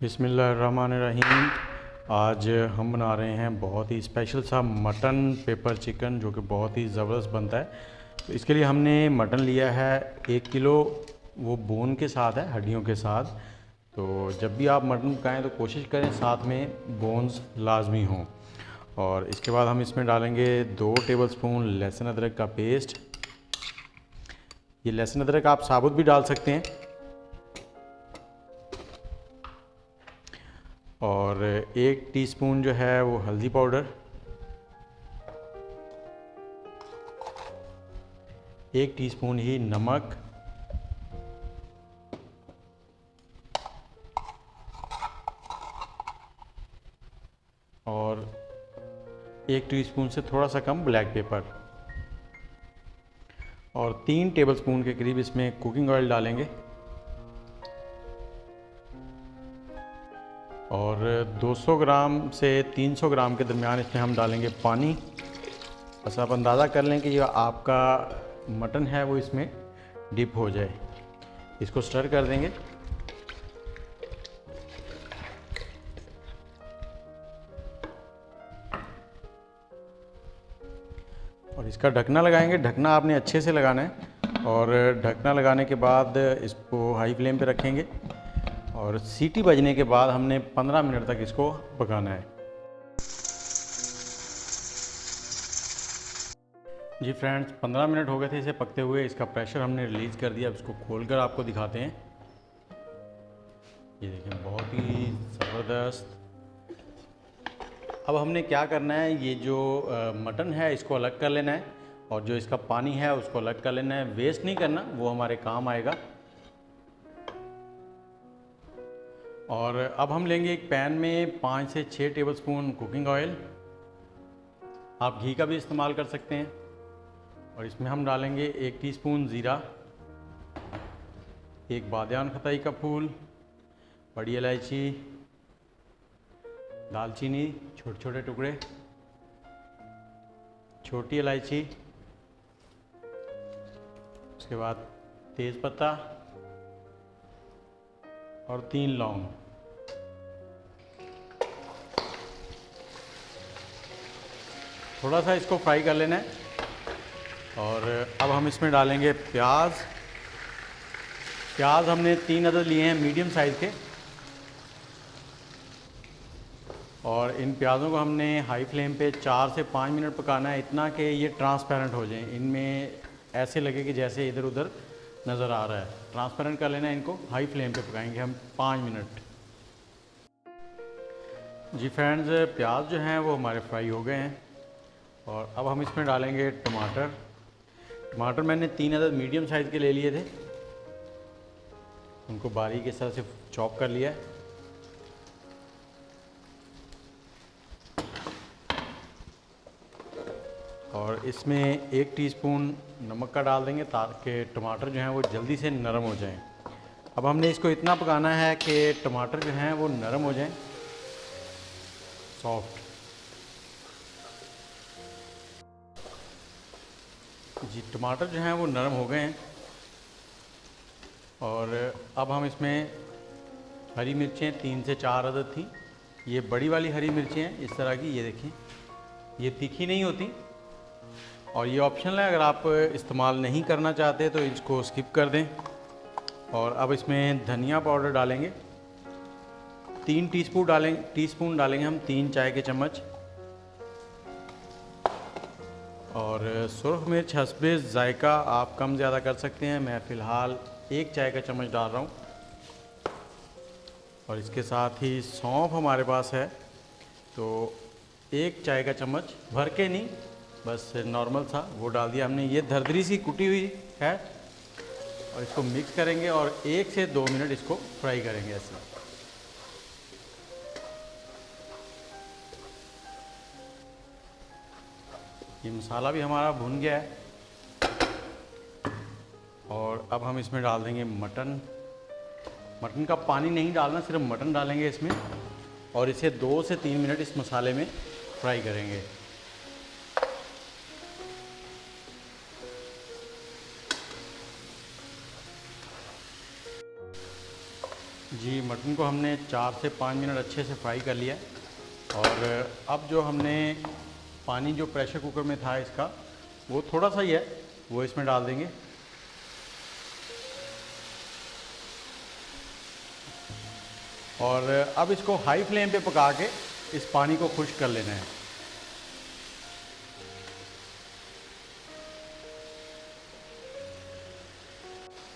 बिस्मिल्लाहिर्रहमानिर्रहीम। आज हम बना रहे हैं बहुत ही स्पेशल सा मटन पेपर चिकन, जो कि बहुत ही ज़बरदस्त बनता है। तो इसके लिए हमने मटन लिया है 1 किलो, वो बोन के साथ है, हड्डियों के साथ। तो जब भी आप मटन पकाएं तो कोशिश करें साथ में बोन्स लाजमी हों। और इसके बाद हम इसमें डालेंगे 2 टेबलस्पून लहसुन अदरक का पेस्ट। ये लहसुन अदरक आप साबुत भी डाल सकते हैं। और 1 टीस्पून जो है वो हल्दी पाउडर, 1 टीस्पून ही नमक, और 1 टीस्पून से थोड़ा सा कम ब्लैक पेपर, और 3 टेबलस्पून के करीब इसमें कुकिंग ऑयल डालेंगे। और 200 ग्राम से 300 ग्राम के दरमियान इसमें हम डालेंगे पानी। बस आप अंदाज़ा कर लें कि ये आपका मटन है वो इसमें डिप हो जाए। इसको स्टर कर देंगे। और इसका ढकना लगाएंगे। ढकना आपने अच्छे से लगाना है। और ढकना लगाने के बाद इसको हाई फ्लेम पे रखेंगे। और सीटी बजने के बाद हमने 15 मिनट तक इसको पकाना है। जी फ्रेंड्स, 15 मिनट हो गए थे इसे पकते हुए। इसका प्रेशर हमने रिलीज़ कर दिया। अब इसको खोलकर आपको दिखाते हैं। ये देखें, बहुत ही ज़बरदस्त। अब हमने क्या करना है, ये जो मटन है इसको अलग कर लेना है, और जो इसका पानी है उसको अलग कर लेना है। वेस्ट नहीं करना, वो हमारे काम आएगा। और अब हम लेंगे एक पैन में 5 से 6 टेबलस्पून कुकिंग ऑयल। आप घी का भी इस्तेमाल कर सकते हैं। और इसमें हम डालेंगे 1 टीस्पून ज़ीरा, 1 बादियान खताई का फूल, बड़ी इलायची, दालचीनी छोटे छोटे टुकड़े, छोटी इलायची, उसके बाद तेज़पत्ता और 3 लौंग। थोड़ा सा इसको फ्राई कर लेना है। और अब हम इसमें डालेंगे प्याज। प्याज हमने 3 अदद लिए हैं मीडियम साइज़ के। और इन प्याज़ों को हमने हाई फ्लेम पे 4 से 5 मिनट पकाना है, इतना कि ये ट्रांसपेरेंट हो जाएं। इनमें ऐसे लगे कि जैसे इधर उधर नज़र आ रहा है। ट्रांसपेरेंट कर लेना है इनको। हाई फ्लेम पे पकाएंगे हम 5 मिनट। जी फ्रेंड्स, प्याज जो हैं वो हमारे फ्राई हो गए हैं। और अब हम इसमें डालेंगे टमाटर। टमाटर मैंने 3 अदद मीडियम साइज़ के ले लिए थे। उनको बारीक इस तरह से चॉप कर लिया है। और इसमें 1 टीस्पून नमक का डाल देंगे ताकि टमाटर जो हैं वो जल्दी से नरम हो जाएं। अब हमने इसको इतना पकाना है कि टमाटर जो हैं वो नरम हो जाएं, सॉफ्ट। जी, टमाटर जो हैं वो नरम हो गए हैं। और अब हम इसमें हरी मिर्चें 3 से 4 अदद थी। ये बड़ी वाली हरी मिर्चें हैं इस तरह की, ये देखें, ये तीखी नहीं होती। और ये ऑप्शनल है, अगर आप इस्तेमाल नहीं करना चाहते तो इसको स्किप कर दें। और अब इसमें धनिया पाउडर डालेंगे। 3 टीस्पून डालेंगे हम, 3 चाय के चम्मच। और सुरख मिर्च हस्बे जायका आप कम ज़्यादा कर सकते हैं। मैं फ़िलहाल 1 चाय का चम्मच डाल रहा हूँ। और इसके साथ ही सौंफ हमारे पास है, तो 1 चाय का चम्मच, भर के नहीं, बस नॉर्मल सा वो डाल दिया हमने। ये दरदरी सी कुटी हुई है। और इसको मिक्स करेंगे और 1 से 2 मिनट इसको फ्राई करेंगे ऐसे। ये मसाला भी हमारा भुन गया है। और अब हम इसमें डाल देंगे मटन। मटन का पानी नहीं डालना, सिर्फ मटन डालेंगे इसमें। और इसे 2 से 3 मिनट इस मसाले में फ्राई करेंगे। जी, मटन को हमने 4 से 5 मिनट अच्छे से फ्राई कर लिया है। और अब जो हमने पानी जो प्रेशर कुकर में था इसका, वो थोड़ा सा ही है, वो इसमें डाल देंगे। और अब इसको हाई फ्लेम पे पका के इस पानी को खुश्क कर लेना है।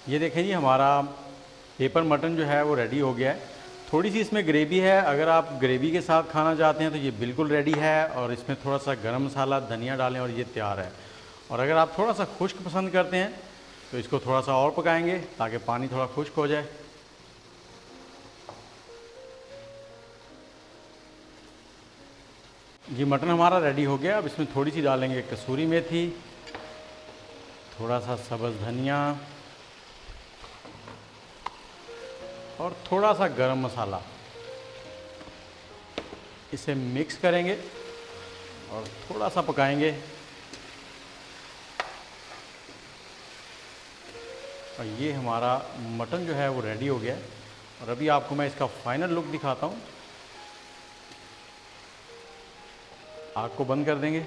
ये देखें जी, हमारा पेपर मटन जो है वो रेडी हो गया है। थोड़ी सी इसमें ग्रेवी है, अगर आप ग्रेवी के साथ खाना चाहते हैं तो ये बिल्कुल रेडी है। और इसमें थोड़ा सा गरम मसाला, धनिया डालें और ये तैयार है। और अगर आप थोड़ा सा खुश्क पसंद करते हैं तो इसको थोड़ा सा और पकाएंगे ताकि पानी थोड़ा खुश्क हो जाए। जी, मटन हमारा रेडी हो गया। अब इसमें थोड़ी सी डालेंगे कसूरी मेथी, थोड़ा सा सब्ज़ धनिया और थोड़ा सा गरम मसाला। इसे मिक्स करेंगे और थोड़ा सा पकाएंगे। और ये हमारा मटन जो है वो रेडी हो गया है। और अभी आपको मैं इसका फाइनल लुक दिखाता हूँ। आग को बंद कर देंगे।